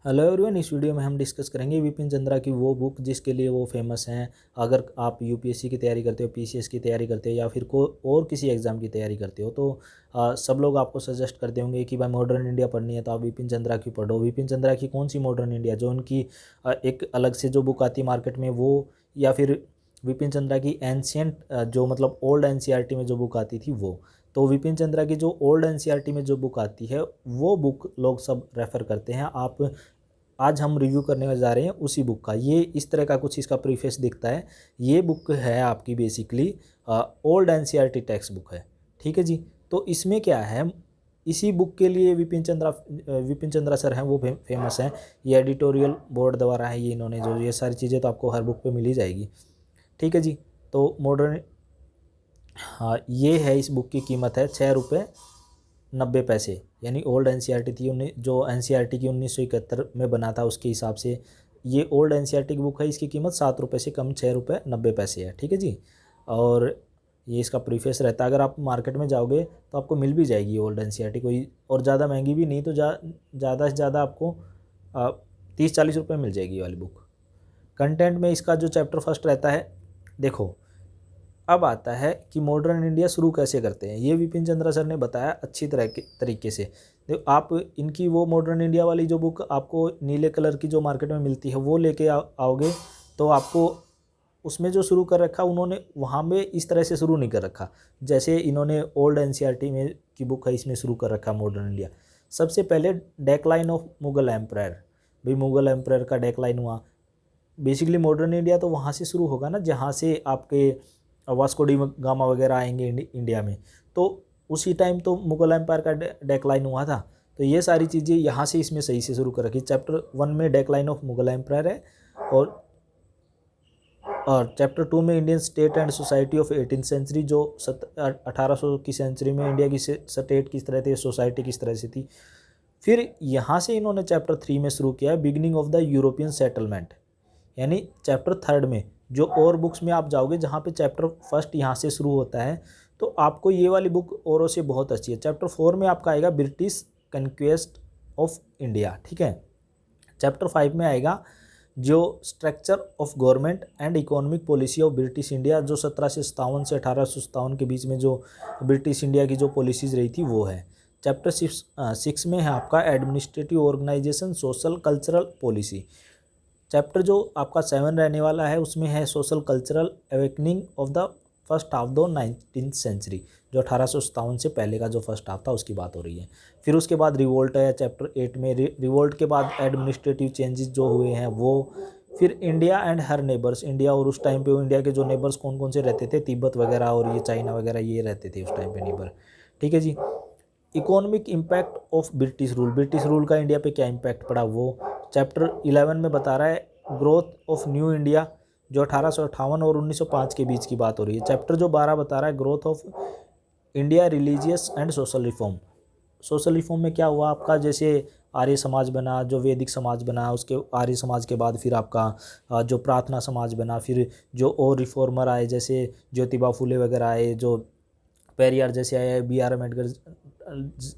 Hello everyone, इस video में हम डिस्कस करेंगे विपिन चंद्रा की वो बुक जिसके लिए वो फेमस हैं। अगर आप यूपीएससी की तैयारी करते हो, पीसीएस की तैयारी करते हो या फिर को और किसी एग्ज़ाम की तैयारी करते हो तो सब लोग आपको सजेस्ट करते होंगे कि भाई मॉडर्न इंडिया पढ़नी है तो आप विपिन चंद्रा की पढ़ो। विपिन चंद्रा की कौन सी मॉडर्न इंडिया, जो उनकी एक अलग से जो बुक आती है मार्केट में वो, या फिर विपिन चंद्रा की एंशियंट जो मतलब ओल्ड एनसीईआरटी में जो बुक आती थी वो। तो विपिन चंद्रा की जो ओल्ड एनसीईआरटी में जो बुक आती है वो बुक लोग सब रेफ़र करते हैं। आप आज हम रिव्यू करने जा रहे हैं उसी बुक का। ये इस तरह का कुछ इसका प्रीफेस दिखता है। ये बुक है आपकी basically old NCERT text book है, ठीक है जी। तो इसमें क्या है, इसी बुक के लिए विपिन चंद्रा सर हैं वो फेमस हैं। ये एडिटोरियल बोर्ड द्वारा है, ये इन्होंने जो ये सारी चीज़ें तो आपको हर बुक पे मिल ही जाएगी, ठीक है जी। तो मॉडर्न, हाँ ये है, इस बुक की कीमत है 6 रुपये 90 पैसे। यानी ओल्ड एनसीईआरटी थी जो एनसीईआरटी की 1971 में बना था उसके हिसाब से ये ओल्ड एनसीईआरटी की बुक है। इसकी कीमत 7 रुपये से कम 6 रुपये 90 पैसे है, ठीक है जी। और ये इसका प्रीफेस रहता है। अगर आप मार्केट में जाओगे तो आपको मिल भी जाएगी ओल्ड एनसीईआरटी, कोई और ज़्यादा महंगी भी नहीं, तो ज़्यादा से ज़्यादा आपको 30-40 रुपये मिल जाएगी ये वाली बुक। कंटेंट में इसका जो चैप्टर फर्स्ट रहता है, देखो अब आता है कि मॉडर्न इंडिया शुरू कैसे करते हैं। ये विपिन चंद्रा सर ने बताया अच्छी तरह के तरीके से। देखो आप इनकी वो मॉडर्न इंडिया वाली जो बुक आपको नीले कलर की जो मार्केट में मिलती है वो लेके आओगे तो आपको उसमें जो शुरू कर रखा उन्होंने वहाँ में इस तरह से शुरू नहीं कर रखा जैसे इन्होंने ओल्ड एनसीईआरटी में की बुक है इसमें शुरू कर रखा मॉडर्न इंडिया। सबसे पहले डेक्लाइन ऑफ मुगल एम्पायर, भाई मुगल एम्पायर का डेक्लाइन हुआ। बेसिकली मॉडर्न इंडिया तो वहाँ से शुरू होगा ना जहाँ से आपके वास्को डी गामा वगैरह आएंगे इंडिया में। तो उसी टाइम तो मुगल एम्पायर का डेक्लाइन हुआ था। तो ये सारी चीज़ें यहाँ से इसमें सही से शुरू कर रखी। चैप्टर 1 में डेक्लाइन ऑफ मुगल एम्पायर है, और चैप्टर 2 में Indian state and society of 18th century, जो 1800 की सेंचुरी में इंडिया की स्टेट किस तरह थी, सोसाइटी किस तरह से थी। फिर यहाँ से इन्होंने चैप्टर 3 में शुरू किया है beginning of the European settlement. यानी चैप्टर 3 में जो और बुक्स में आप जाओगे जहाँ पे चैप्टर फर्स्ट यहाँ से शुरू होता है, तो आपको ये वाली बुक औरों से बहुत अच्छी है। चैप्टर 4 में आपका आएगा ब्रिटिश कन्क्वेस्ट ऑफ इंडिया, ठीक है। चैप्टर 5 में आएगा जो structure of government and economic policy of British India, जो 1757 से 1857 के बीच में जो ब्रिटिश इंडिया की जो पॉलिसीज़ रही थी वो है। चैप्टर 6 में है आपका administrative organization social cultural policy. Chapter जो आपका 7 रहने वाला है उसमें है social cultural awakening of the first half दो 19th सेंचुरी, जो 1857 से पहले का जो फर्स्ट हाफ था उसकी बात हो रही है। फिर उसके बाद रिवोल्ट है चैप्टर 8 में। रिवोल्ट के बाद एडमिनिस्ट्रेटिव चेंजेस जो हुए हैं वो। फिर India and her neighbours, India और उस टाइम पे इंडिया के जो नेबर्स कौन कौन से रहते थे, तिब्बत वगैरह और ये चाइना वगैरह ये रहते थे उस टाइम पे नेबर, ठीक है जी। Economic impact of British rule, British rule का इंडिया पे क्या इम्पैक्ट पड़ा वो चैप्टर 11 में बता रहा है। ग्रोथ ऑफ न्यू इंडिया, जो 1858 और 1905 के बीच की बात हो रही है। चैप्टर जो 12 बता रहा है growth of India religious and social reform. Social reform में क्या हुआ आपका, जैसे आर्य समाज बना, जो वैदिक समाज बना, उसके आर्य समाज के बाद फिर आपका जो प्रार्थना समाज बना। फिर जो और रिफॉर्मर आए जैसे ज्योतिबा फुले वगैरह आए, जो पेरियार जैसे आए, BR अम्बेडकर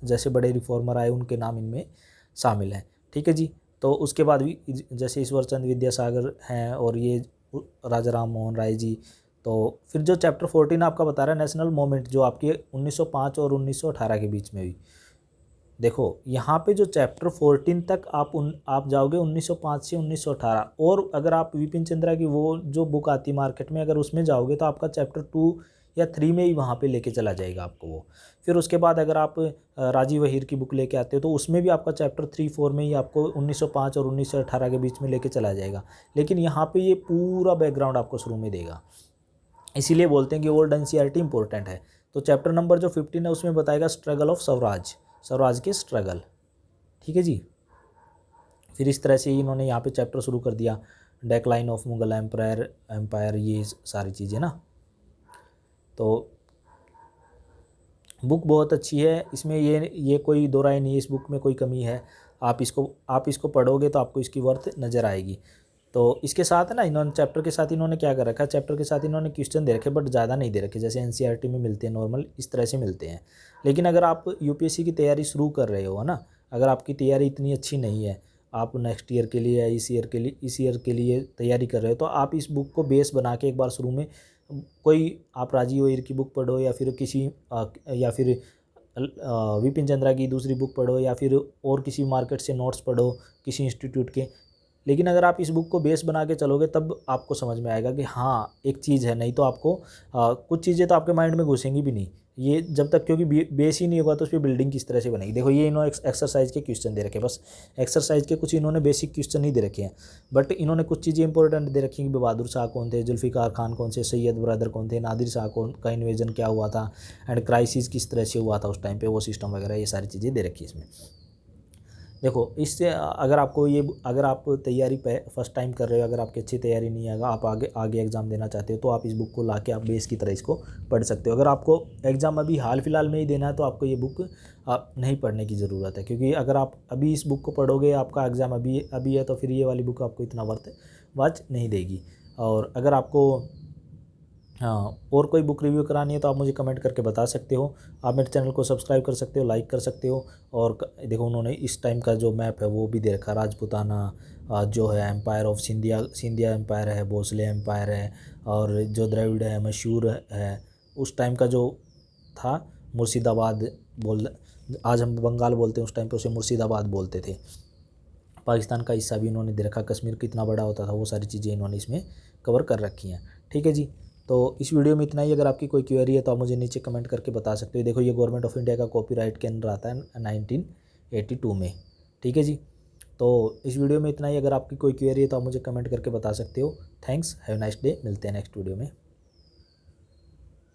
जैसे बड़े रिफॉर्मर आए, उनके नाम इनमें शामिल हैं, ठीक है जी। तो उसके बाद भी जैसे ईश्वर चंद्र विद्यासागर हैं और ये राजा राम मोहन राय जी। तो फिर जो चैप्टर 14 आपका बता रहा है नेशनल मूवमेंट, जो आपके 1905 और 1918 के बीच में हुई। देखो यहाँ पे जो चैप्टर 14 तक आप जाओगे 1905 से 1918, और अगर आप विपिन चंद्रा की वो जो बुक आती है मार्केट में अगर उसमें जाओगे तो आपका चैप्टर 2 या 3 में ही वहाँ पे लेके चला जाएगा आपको वो। फिर उसके बाद अगर आप राजीव वहीर की बुक लेके आते हो तो उसमें भी आपका चैप्टर 3-4 में ही आपको 1905 और 1918 के बीच में लेके चला जाएगा। लेकिन यहाँ पर ये पूरा बैकग्राउंड आपको शुरू में देगा, इसीलिए बोलते हैं कि ओल्ड एनसीईआरटी इंपॉर्टेंट है। तो चैप्टर नंबर जो 15 है उसमें बताएगा स्ट्रगल ऑफ स्वराज, स्वराज के स्ट्रगल, ठीक है जी। फिर इस तरह से ही इन्होंने यहाँ पे चैप्टर शुरू कर दिया डेक्लाइन ऑफ मुगल एम्पायर ये सारी चीज़ें ना। तो बुक बहुत अच्छी है, इसमें ये कोई दो राय नहीं है, इस बुक में कोई कमी है। आप इसको पढ़ोगे तो आपको इसकी वर्थ नज़र आएगी। तो इसके साथ ना इन्होंने चैप्टर के साथ इन्होंने क्या कर रखा है, चैप्टर के साथ इन्होंने क्वेश्चन दे रखे, बट ज़्यादा नहीं दे रखे जैसे एनसीईआरटी में मिलते हैं नॉर्मल, इस तरह से मिलते हैं। लेकिन अगर आप यूपीएससी की तैयारी शुरू कर रहे हो ना, अगर आपकी तैयारी इतनी अच्छी नहीं है, आप नेक्स्ट ईयर के लिए या इस ईयर के लिए तैयारी कर रहे हो, तो आप इस बुक को बेस बना के एक बार शुरू में कोई आप राजीव अय्यर की बुक पढ़ो, या फिर या फिर विपिन चंद्रा की दूसरी बुक पढ़ो, या फिर और किसी मार्केट से नोट्स पढ़ो किसी इंस्टीट्यूट के। लेकिन अगर आप इस बुक को बेस बना के चलोगे तब आपको समझ में आएगा कि हाँ एक चीज़ है। नहीं तो आपको कुछ चीज़ें तो आपके माइंड में घुसेंगी भी नहीं, ये जब तक, क्योंकि बेस ही नहीं होगा तो उस पर बिल्डिंग किस तरह से बनेगी। देखो ये इन्होंने एक्सरसाइज के क्वेश्चन दे रखे हैं, बस एक्सरसाइज के कुछ इन्होंने बेसिक क्वेश्चन नहीं दे रखे हैं, बट इन्होंने कुछ चीज़ें इंपॉर्टेंट दे रखी हैं कि बहादुर शाह कौन थे, जुल्फ़िकार खान कौन से, सैयद ब्रदर कौन थे, नादिर शाह कौन का इन्वेजन क्या हुआ था, एंड क्राइसिस किस तरह से हुआ था उस टाइम पे, वो सिस्टम वगैरह, ये सारी चीज़ें दे रखी है इसमें। देखो इससे अगर आप तैयारी पे फर्स्ट टाइम कर रहे हो, अगर आपकी अच्छी तैयारी नहीं आएगा, आप आगे एग्ज़ाम देना चाहते हो, तो आप इस बुक को ला के आप बेस की तरह इसको पढ़ सकते हो। अगर आपको एग्ज़ाम अभी हाल फिलहाल में ही देना है तो आपको ये बुक नहीं पढ़ने की ज़रूरत है, क्योंकि अगर आप अभी इस बुक को पढ़ोगे, आपका एग्ज़ाम अभी है, तो फिर ये वाली बुक आपको इतना वाच नहीं देगी। और अगर आपको हाँ और कोई बुक रिव्यू करानी है तो आप मुझे कमेंट करके बता सकते हो। आप मेरे चैनल को सब्सक्राइब कर सकते हो, लाइक कर सकते हो। और देखो उन्होंने इस टाइम का जो मैप है वो भी दे रखा है, राजपूताना जो है, एम्पायर ऑफ सिंधिया एम्पायर है, भोसले एम्पायर है, और जो द्रविड़ है, मशहूर है, उस टाइम का जो था मुर्शिदाबाद आज हम बंगाल बोलते हैं, उस टाइम पे उसे मुर्शिदाबाद बोलते थे। पाकिस्तान का हिस्सा भी इन्होंने दे रखा, कश्मीर कितना बड़ा होता था, वो सारी चीज़ें इन्होंने इसमें कवर कर रखी हैं। ठीक है जी, तो इस वीडियो में इतना ही। अगर आपकी कोई क्वेरी है तो आप मुझे नीचे कमेंट करके बता सकते हो। देखो ये गवर्नमेंट ऑफ इंडिया का कॉपीराइट के अंदर आता है 1982 में। ठीक है जी, तो इस वीडियो में इतना ही। अगर आपकी कोई क्वेरी है तो आप मुझे कमेंट करके बता सकते हो। थैंक्स, हैव नाइस डे, मिलते हैं नेक्स्ट वीडियो में।